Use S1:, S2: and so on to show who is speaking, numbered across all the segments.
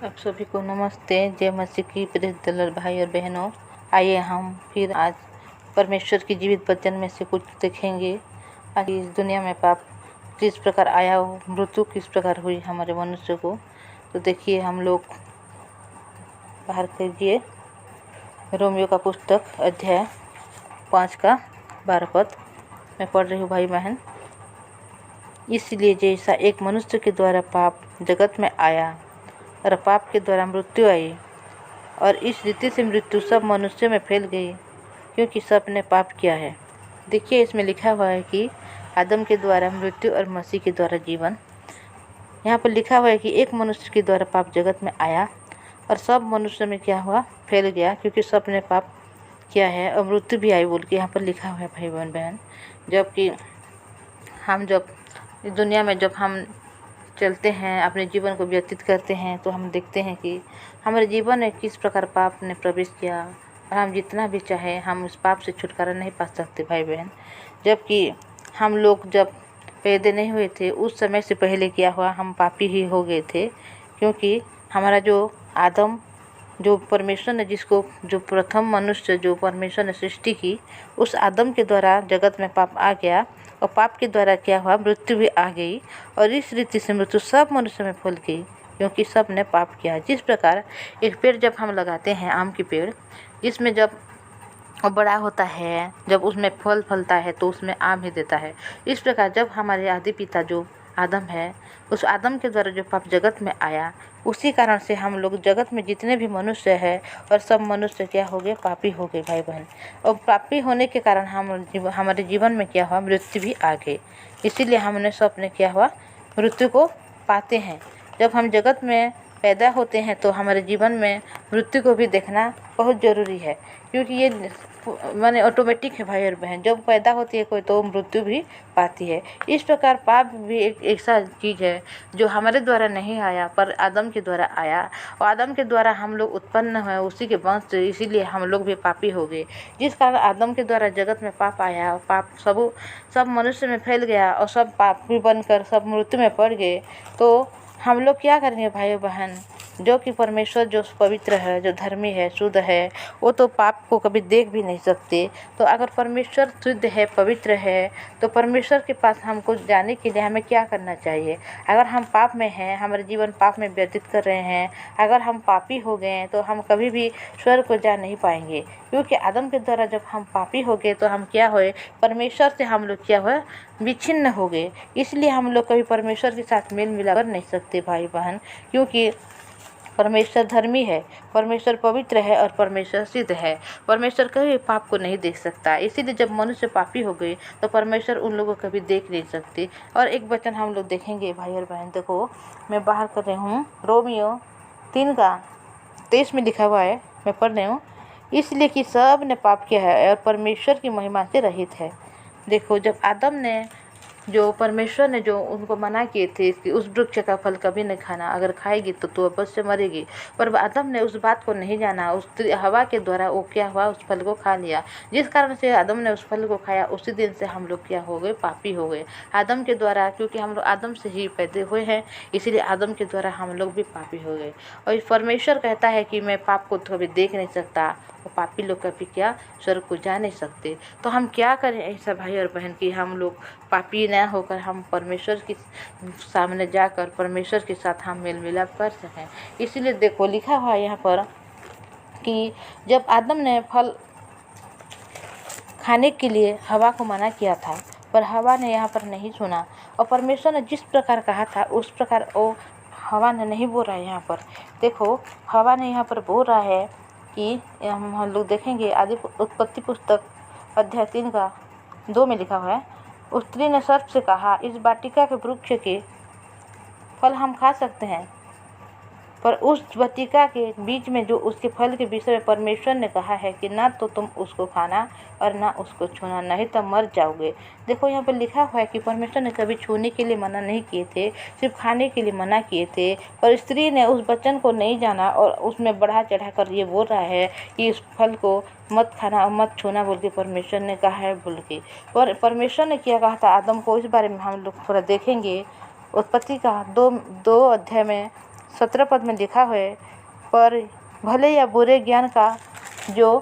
S1: आप सभी को नमस्ते। जय मसीह की प्रिय दलर भाई और बहनों, आइए हम फिर आज परमेश्वर की जीवित वचन में से कुछ देखेंगे। आज इस दुनिया में पाप किस प्रकार आया हो, मृत्यु किस प्रकार हुई हमारे मनुष्य को। तो देखिए, हम लोग बाहर कीजिए रोमियो का पुस्तक अध्याय 5 का 12 पद मैं पढ़ रही हूँ भाई बहन। इसलिए जैसा एक मनुष्य के द्वारा पाप जगत में आया और पाप के द्वारा मृत्यु आई, और इस रीति से मृत्यु सब मनुष्यों में फैल गई, क्योंकि सब ने पाप किया है। देखिए, इसमें लिखा हुआ है कि आदम के द्वारा मृत्यु और मसीह के द्वारा जीवन। यहाँ पर लिखा हुआ है कि एक मनुष्य के द्वारा पाप जगत में आया और सब मनुष्य में क्या हुआ, फैल गया, क्योंकि सब ने पाप किया है और मृत्यु भी आई बोल के यहाँ पर लिखा हुआ है भाई बहन। जबकि हम जब इस दुनिया में जब हम चलते हैं, अपने जीवन को व्यतीत करते हैं, तो हम देखते हैं कि हमारे जीवन में किस प्रकार पाप ने प्रवेश किया, और हम जितना भी चाहे हम उस पाप से छुटकारा नहीं पा सकते भाई बहन। जबकि हम लोग जब पैदा नहीं हुए थे उस समय से पहले क्या हुआ, हम पापी ही हो गए थे, क्योंकि हमारा जो आदम, जो परमेश्वर ने जिसको जो प्रथम मनुष्य जो परमेश्वर ने सृष्टि की, उस आदम के द्वारा जगत में पाप आ गया, और पाप के द्वारा क्या हुआ, मृत्यु भी आ गई, और इस रीति से मृत्यु सब मनुष्य में फैल गई, क्योंकि सब ने पाप किया। जिस प्रकार एक पेड़ जब हम लगाते हैं, आम की पेड़, जिसमें जब वो बड़ा होता है, जब उसमें फल फलता है तो उसमें आम ही देता है। इस प्रकार जब हमारे आदि पिता जो आदम है, उस आदम के द्वारा जो पाप जगत में आया, उसी कारण से हम लोग जगत में जितने भी मनुष्य हैं और सब मनुष्य क्या हो गए, पापी हो गए भाई बहन। और पापी होने के कारण हमारे जीवन में क्या हुआ, मृत्यु भी आ गई। इसीलिए हमने सब ने क्या हुआ, मृत्यु को पाते हैं। जब हम जगत में पैदा होते हैं तो हमारे जीवन में मृत्यु को भी देखना बहुत ज़रूरी है, क्योंकि ये माने ऑटोमेटिक है भाई और बहन। जब पैदा होती है कोई तो मृत्यु भी पाती है। इस प्रकार पाप भी एक ऐसा चीज़ है जो हमारे द्वारा नहीं आया, पर आदम के द्वारा आया, और आदम के द्वारा हम लोग उत्पन्न हुए उसी के वंश से, इसीलिए हम लोग भी पापी हो गए। जिस कारण आदम के द्वारा जगत में पाप आया और पाप सब मनुष्य में फैल गया, और सब पापी बनकर सब मृत्यु में पड़ गए, तो हम लोग क्या करेंगे भाई बहन। जो कि परमेश्वर जो पवित्र है, जो धर्मी है, शुद्ध है, वो तो पाप को कभी देख भी नहीं सकते। तो अगर परमेश्वर शुद्ध है, पवित्र है, तो परमेश्वर के पास हमको जाने के लिए हमें क्या करना चाहिए। अगर हम पाप में हैं, हमारे जीवन पाप में व्यतीत कर रहे हैं, अगर हम पापी हो गए हैं, तो हम कभी भी स्वर्ग को जा नहीं पाएंगे, क्योंकि आदम के द्वारा जब हम पापी हो गए तो हम क्या हुए, परमेश्वर से हम लोग क्या हुए, विच्छिन्न हो गए। इसलिए हम लोग कभी परमेश्वर के साथ मेल मिलाप कर नहीं सकते भाई बहन, क्योंकि परमेश्वर धर्मी है, परमेश्वर पवित्र है और परमेश्वर सिद्ध है। परमेश्वर कभी पाप को नहीं देख सकता। इसीलिए जब मनुष्य पापी हो गए तो परमेश्वर उन लोगों को कभी देख नहीं सकते। और एक वचन हम लोग देखेंगे भाई और बहन। देखो, मैं बाहर कर रही हूँ रोमियो 3 का 23 में लिखा हुआ है, मैं पढ़ रही हूँ। इसलिए कि सब ने पाप किया है और परमेश्वर की महिमा से रहित है। देखो, जब आदम ने जो परमेश्वर ने जो उनको मना किए थे कि उस वृक्ष का फल कभी नहीं खाना, अगर खाएगी तो तू अवश्य मरेगी, पर आदम ने उस बात को नहीं जाना। उस हवा के द्वारा वो क्या हुआ, उस फल को खा लिया, जिस कारण से आदम ने उस फल को खाया। उसी दिन से हम लोग क्या हो गए, पापी हो गए आदम के द्वारा, क्योंकि हम लोग आदम से ही पैदा हुए हैं, इसीलिए आदम के द्वारा हम लोग भी पापी हो गए। और परमेश्वर कहता है कि मैं पाप को तो कभी देख नहीं सकता, और पापी लोग कभी क्या स्वर्ग को जा नहीं सकते। तो हम क्या करें ऐसा भाई और बहन कि हम लोग पापी न होकर हम परमेश्वर के सामने जाकर परमेश्वर के साथ हम मेल मिलाप कर सकें। इसीलिए देखो, लिखा हुआ है यहाँ पर कि जब आदम ने फल खाने के लिए हवा को मना किया था, पर हवा ने यहाँ पर नहीं सुना, और परमेश्वर ने जिस प्रकार कहा था उस प्रकार वो हवा ने नहीं बोल रहा है। यहाँ पर देखो, हवा ने यहाँ पर बोल रहा है कि हम लोग देखेंगे आदि उत्पत्ति पुस्तक अध्याय 3 का 2 में लिखा हुआ है, उस स्त्री ने सर्प से कहा, इस वाटिका के वृक्ष के फल हम खा सकते हैं, पर उस वाटिका के बीच में जो उसके फल के विषय में परमेश्वर ने कहा है कि ना तो तुम उसको खाना और ना उसको छूना, नहीं तो मर जाओगे। देखो, यहाँ पर लिखा हुआ है कि परमेश्वर ने कभी छूने के लिए मना नहीं किए थे, सिर्फ खाने के लिए मना किए थे। पर स्त्री ने उस वचन को नहीं जाना और उसमें बढ़ा चढ़ा कर ये बोल रहा है कि इस फल को मत खाना और मत छूना बोल के परमेश्वर ने कहा है बोल के। पर परमेश्वर ने क्या कहा था आदम को, इस बारे में हम लोग थोड़ा देखेंगे। उत्पत्ति का 2 अध्याय में 17 पद में लिखा है, पर भले या बुरे ज्ञान का जो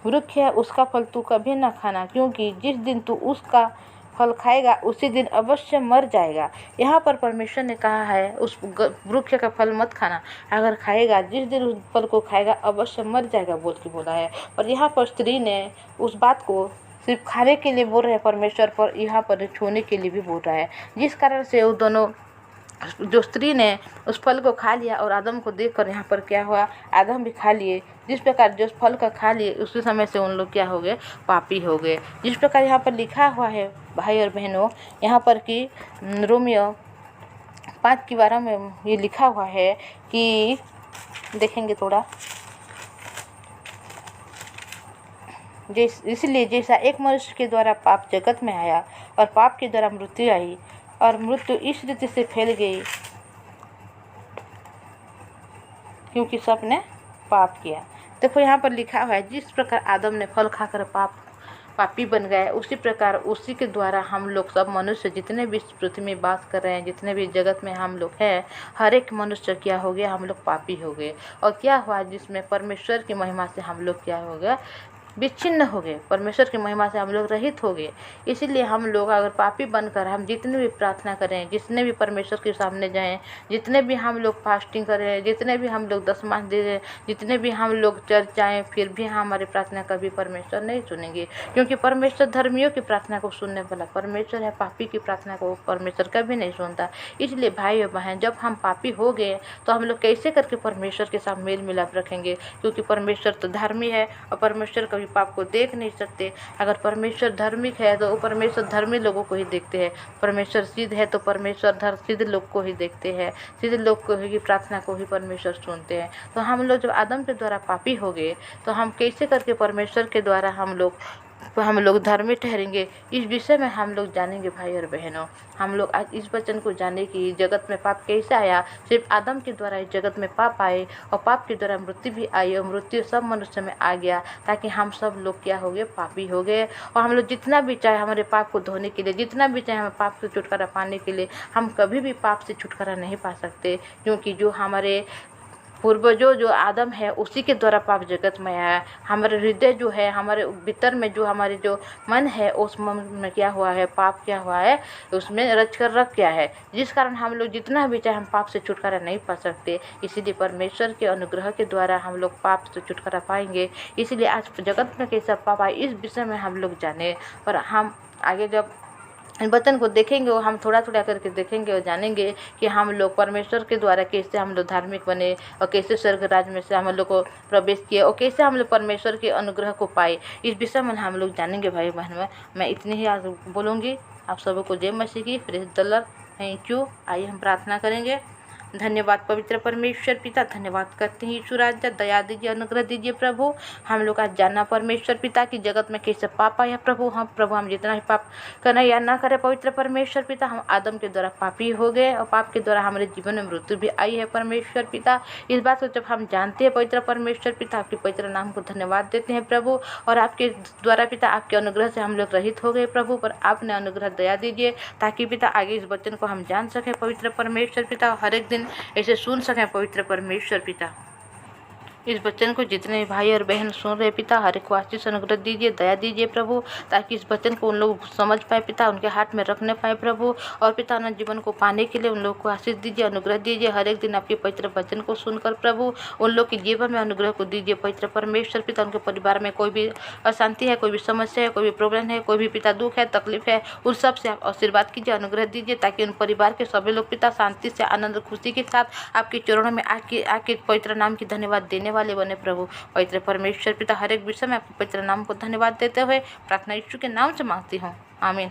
S1: वृक्ष है उसका फल तू कभी न खाना, क्योंकि जिस दिन तू उसका फल खाएगा उसी दिन अवश्य मर जाएगा। यहाँ पर परमेश्वर ने कहा है उस वृक्ष का फल मत खाना, अगर खाएगा जिस दिन उस फल को खाएगा अवश्य मर जाएगा बोल के बोला है। और यहाँ पर स्त्री ने उस बात को सिर्फ खाने के लिए बोल रहे हैं परमेश्वर, पर यहाँ पर छूने के लिए भी बोल रहा है, जिस कारण से वो दोनों जो स्त्री ने उस फल को खा लिया और आदम को देखकर यहाँ पर क्या हुआ, आदम भी खा लिए। जिस प्रकार जो फल का खा लिए उसी समय से उन लोग क्या हो गए, पापी हो गए। जिस प्रकार यहाँ पर लिखा हुआ है भाई और बहनों, यहाँ पर कि रोमियो 5:12 में ये लिखा हुआ है कि देखेंगे थोड़ा, इसलिए जैसा एक मनुष्य के द्वारा पाप जगत में आया और पाप के द्वारा मृत्यु आई और मृत्यु इस रीति से फैल गई क्योंकि सबने पाप किया। देखो यहाँ पर लिखा हुआ है, जिस प्रकार आदम ने फल खाकर पापी बन गए, उसी प्रकार उसी के द्वारा हम लोग सब मनुष्य जितने भी पृथ्वी में वास कर रहे हैं, जितने भी जगत में हम लोग हैं, हर एक मनुष्य क्या हो गया, हम लोग पापी हो गए। और क्या हुआ, जिसमें परमेश्वर की महिमा से हम लोग क्या हो गया, विच्छिन्न हो गए, परमेश्वर की महिमा से हम लोग रहित हो गए। इसीलिए हम लोग अगर पापी बनकर हम जितने भी प्रार्थना करें, जितने भी परमेश्वर के सामने जाएं, जितने भी हम लोग फास्टिंग करें, जितने भी हम लोग दशमांश दे, जितने भी हम लोग चर्च जाएं, फिर भी हमारी प्रार्थना कभी परमेश्वर नहीं सुनेंगे, क्योंकि परमेश्वर धर्मियों की प्रार्थना को सुनने वाला परमेश्वर है, पापी की प्रार्थना को परमेश्वर कभी नहीं सुनता। इसलिए भाई और बहन, जब हम पापी हो गए तो हम लोग कैसे करके परमेश्वर के साथ मेल मिलाप रखेंगे, क्योंकि परमेश्वर तो धर्मी है और परमेश्वर कभी पाप को देख नहीं सकते। अगर परमेश्वर धार्मिक है तो परमेश्वर धर्मी लोगों को ही देखते हैं, परमेश्वर सिद्ध है तो परमेश्वर सिद्ध लोग को ही देखते हैं, सिद्ध लोग को ही प्रार्थना को ही परमेश्वर सुनते हैं। तो हम लोग जब आदम के द्वारा पापी हो गए तो हम कैसे करके परमेश्वर के द्वारा हम लोग धर्मी ठहरेंगे, इस विषय में हम लोग जानेंगे भाई और बहनों। हम लोग आज इस वचन को जाने कि जगत में पाप कैसे आया, सिर्फ आदम के द्वारा इस जगत में पाप आए और पाप के द्वारा मृत्यु भी आई और मृत्यु सब मनुष्य में आ गया, ताकि हम सब लोग क्या हो गए, पापी हो गए। और हम लोग जितना भी चाहे हमारे पाप को धोने के लिए, जितना भी चाहे हमें पाप से छुटकारा पाने के लिए, हम कभी भी पाप से छुटकारा नहीं पा सकते, क्योंकि जो हमारे पूर्वजों जो आदम है उसी के द्वारा पाप जगत में आया। हमारे हृदय जो है, हमारे भीतर में जो हमारे जो मन है, उस मन में क्या हुआ है, पाप क्या हुआ है, उसमें रच कर रख गया है, जिस कारण हम लोग जितना भी चाहे हम पाप से छुटकारा नहीं पा सकते। इसीलिए परमेश्वर के अनुग्रह के द्वारा हम लोग पाप से छुटकारा पाएंगे। इसीलिए आज जगत में कैसा पाप आए, इस विषय में हम लोग जाने। और हम आगे जब वचन को देखेंगे वो हम थोड़ा थोड़ा करके देखेंगे और जानेंगे कि हम लोग परमेश्वर के द्वारा कैसे हम लोग धार्मिक बने और कैसे स्वर्ग राज्य में से हम लोग को प्रवेश किए और कैसे हम लोग परमेश्वर के अनुग्रह को पाए, इस विषय में हम लोग जानेंगे भाई बहन। मैं इतनी ही आज बोलूँगी। आप सबको जय मसीह की, praise the Lord, thank you. आइए हम प्रार्थना करेंगे। धन्यवाद पवित्र परमेश्वर पिता, धन्यवाद करते हैं यीशु राजा, दया दीजिए, अनुग्रह दीजिए प्रभु। हम लोग आज जाना परमेश्वर पिता की जगत में कैसे पाप आया प्रभु, हम जितना ही पाप करना या ना करें पवित्र परमेश्वर पिता, हम आदम के द्वारा पापी हो गए और पाप के द्वारा हमारे जीवन में मृत्यु भी आई है परमेश्वर पिता। इस बात को जब हम जानते हैं पवित्र परमेश्वर पिता, आपके पवित्र नाम को धन्यवाद देते हैं प्रभु। और आपके द्वारा पिता, आपके अनुग्रह से हम लोग रहित हो गए प्रभु, पर आपने अनुग्रह दया दीजिए ताकि पिता आगे इस वचन को हम जान सकें पवित्र परमेश्वर पिता, हर एक दिन ऐसे सुन सकें पवित्र परमेश्वर पिता। इस वचन को जितने भाई और बहन सुन रहे पिता, हर एक को आशीष अनुग्रह दीजिए, दया दीजिए प्रभु, ताकि इस वचन को उन लोग समझ पाए पिता, उनके हाथ में रखने पाए प्रभु। और पिता उन जीवन को पाने के लिए उन लोग को आशीष दीजिए, अनुग्रह दीजिए। हर एक दिन आपके पवित्र वचन को सुनकर प्रभु उन लोग के जीवन में अनुग्रह को दीजिए पवित्र परमेश्वर पिता। उनके परिवार में कोई भी अशांति है, कोई भी समस्या है, कोई भी प्रॉब्लम है, कोई भी पिता दुख है, तकलीफ है, उन सब से आप आशीर्वाद कीजिए, अनुग्रह दीजिए, ताकि उन परिवार के सभी लोग पिता शांति से, आनंद खुशी के साथ आपके चरणों में आके पवित्र नाम की धन्यवाद देने वाले बने प्रभु। पवित्र परमेश्वर पिता, हर एक विषय में आपके पवित्र नाम को धन्यवाद देते हुए प्रार्थना यीशु के नाम से मांगती हूँ, आमीन।